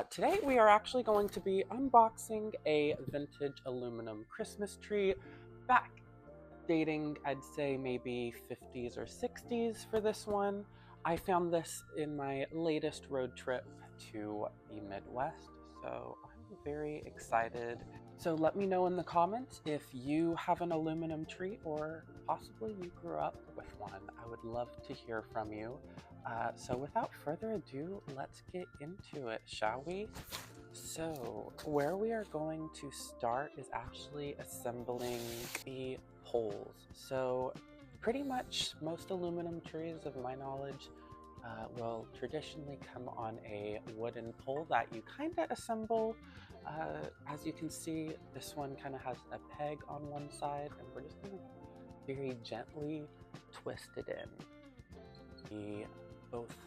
Today we are actually going to be unboxing a vintage aluminum Christmas tree, back dating, I'd say maybe 50s or 60s for this one. I found this in my latest road trip to the Midwest, so I'm very excited. So let me know in the comments if you have an aluminum tree or possibly you grew up with one. I would love to hear from you. So without further ado, let's get into it, shall we? So where we are going to start is actually assembling the poles. So pretty much most aluminum trees, of my knowledge, will traditionally come on a wooden pole that you kind of assemble. As you can see, this one kind of has a peg on one side, and we're just going to very gently twist it in. Both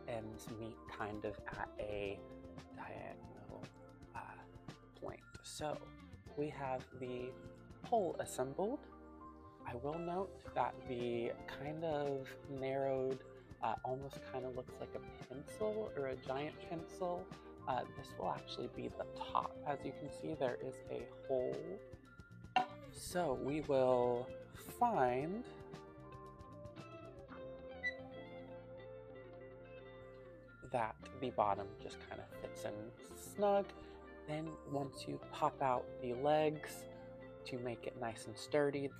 ends meet kind of at a diagonal point. So we have the pole assembled. I will note that the kind of narrowed, almost kind of looks like a pencil or a giant pencil. This will actually be the top. As you can see, there is a hole. So we will find that the bottom just kind of fits in snug. Then once you pop out the legs to make it nice and sturdy.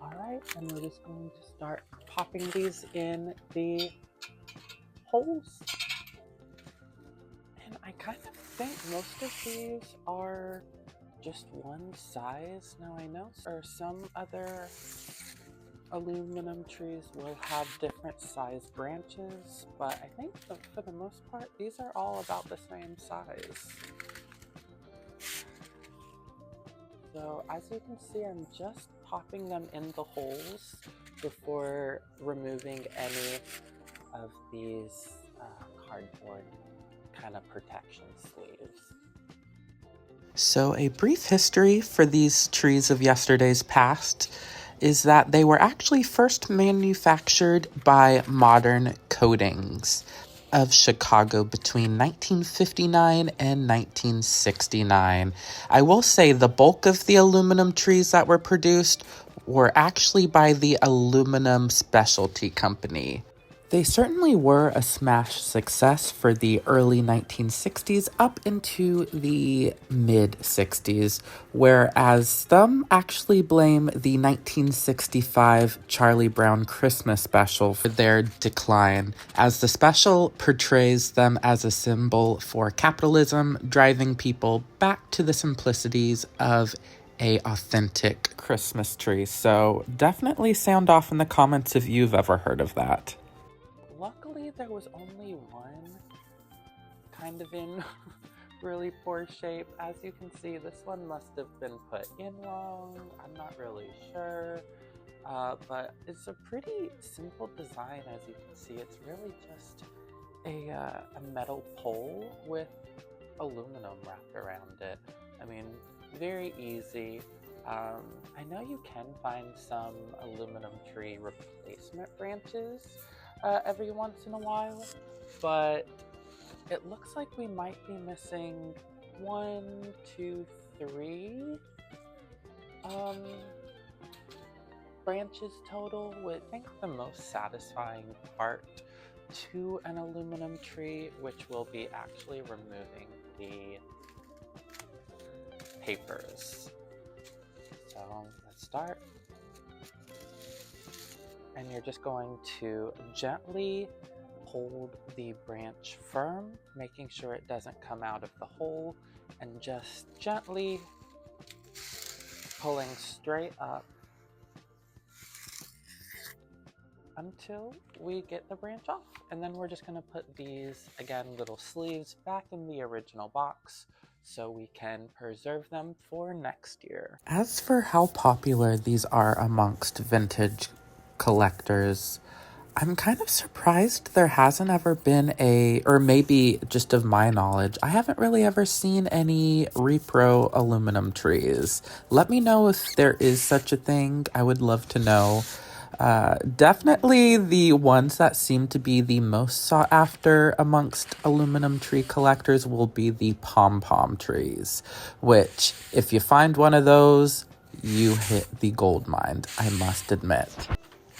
Alright, and we're just going to start popping these in the holes. And I kind of think most of these are just one size. Now I know some other aluminum trees will have different size branches, but I think for the most part, these are all about the same size. So as you can see, I'm just popping them in the holes before removing any of these cardboard kind of protection sleeves. So a brief history for these trees of yesterday's past is that they were actually first manufactured by Modern Coatings of Chicago between 1959 and 1969. I will say the bulk of the aluminum trees that were produced were actually by the Aluminum Specialty Company. They certainly were a smash success for the early 1960s up into the mid-60s, whereas some actually blame the 1965 Charlie Brown Christmas special for their decline, as the special portrays them as a symbol for capitalism, driving people back to the simplicities of a authentic Christmas tree. So definitely sound off in the comments if you've ever heard of that. Luckily, there was only one kind of in really poor shape. As you can see, this one must have been put in wrong. I'm not really sure, but it's a pretty simple design. As you can see, it's really just a metal pole with aluminum wrapped around it. I mean, very easy. I know you can find some aluminum tree replacement branches every once in a while, but it looks like we might be missing 1, 2, 3 branches total. I think the most satisfying part to an aluminum tree, which will be actually removing the papers. So let's start. And you're just going to gently hold the branch firm, making sure it doesn't come out of the hole, and just gently pulling straight up until we get the branch off. And then we're just going to put these, again, little sleeves back in the original box so we can preserve them for next year. As for how popular these are amongst vintage collectors, I'm kind of surprised there hasn't ever been or maybe just of my knowledge, I haven't really ever seen any repro aluminum trees. Let me know if there is such a thing. I would love to know. Definitely the ones that seem to be the most sought after amongst aluminum tree collectors will be the pom-pom trees, which if you find one of those, you hit the gold mine, I must admit.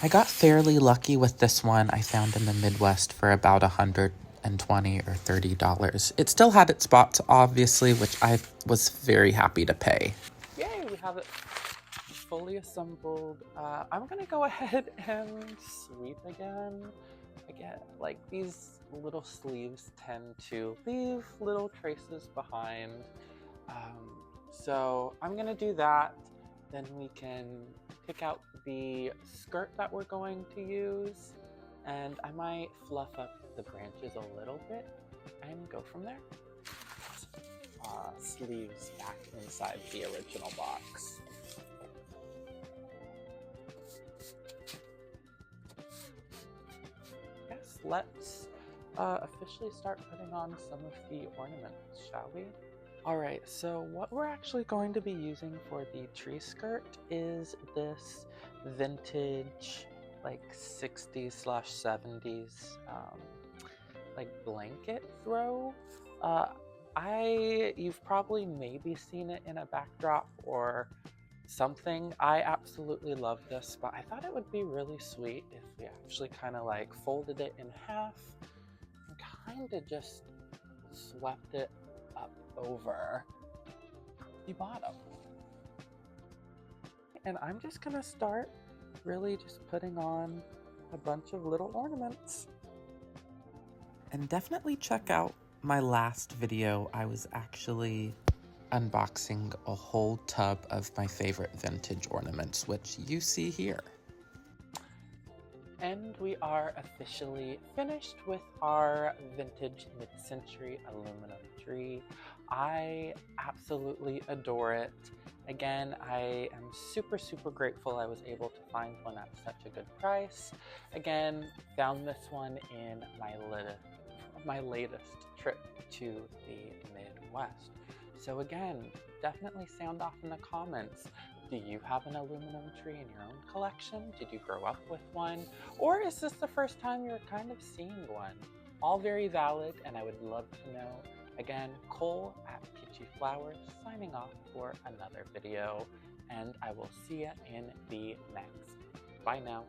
I got fairly lucky with this one I found in the Midwest for about $120 or $30. It still had its spots, obviously, which I was very happy to pay. Yay, we have it fully assembled. I'm gonna go ahead and sweep again. Again, like these little sleeves tend to leave little traces behind. So I'm gonna do that. Then we can pick out the skirt that we're going to use, and I might fluff up the branches a little bit and go from there. Sleeves back inside the original box. Yes, let's officially start putting on some of the ornaments, shall we? Alright, so what we're actually going to be using for the tree skirt is this vintage, like 60s/70s, like blanket throw. You've probably maybe seen it in a backdrop or something. I absolutely love this, but I thought it would be really sweet if we actually kind of like folded it in half and kind of just swept it up over the bottom. And I'm just gonna start really just putting on a bunch of little ornaments. And definitely check out my last video. I was actually unboxing a whole tub of my favorite vintage ornaments, which you see here. And we are officially finished with our vintage mid-century aluminum tree. I absolutely adore it. Again, I am super, super grateful I was able to find one at such a good price. Again, found this one in my latest trip to the Midwest. So again, definitely sound off in the comments. Do you have an aluminum tree in your own collection? Did you grow up with one? Or is this the first time you're kind of seeing one? All very valid, and I would love to know. Again, Cole at Kitschy Flowers signing off for another video, and I will see you in the next. Bye now.